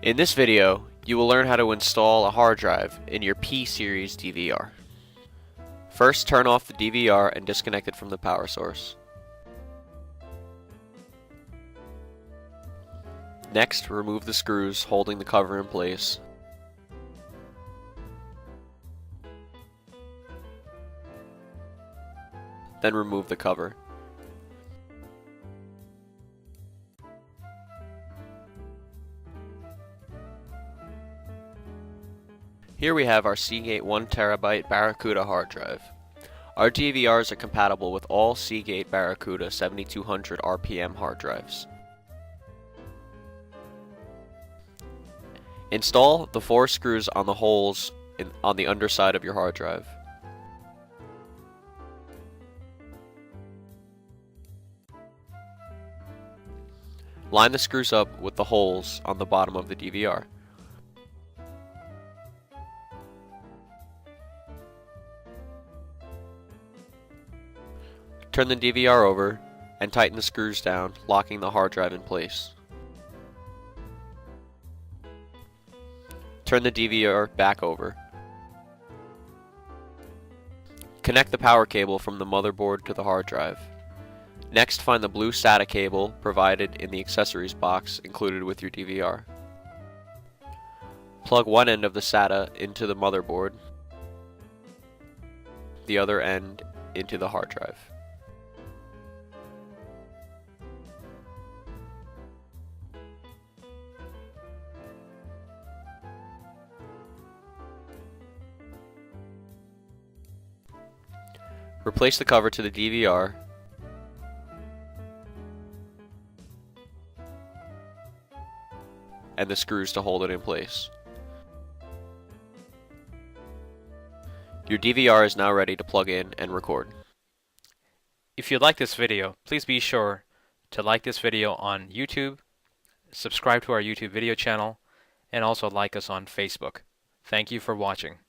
In this video, you will learn how to install a hard drive in your P-Series DVR. First, turn off the DVR and disconnect it from the power source. Next, remove the screws holding the cover in place. Then remove the cover. Here we have our Seagate 1TB Barracuda hard drive. Our DVRs are compatible with all Seagate Barracuda 7200 RPM hard drives. Install the 4 screws on the holes on the underside of your hard drive. Line the screws up with the holes on the bottom of the DVR. Turn the DVR over and tighten the screws down, locking the hard drive in place. Turn the DVR back over. Connect the power cable from the motherboard to the hard drive. Next, find the blue SATA cable provided in the accessories box included with your DVR. Plug one end of the SATA into the motherboard, the other end into the hard drive. Replace the cover to the DVR and the screws to hold it in place. Your DVR is now ready to plug in and record. If you like this video, please be sure to like this video on YouTube, subscribe to our YouTube video channel, and also like us on Facebook. Thank you for watching.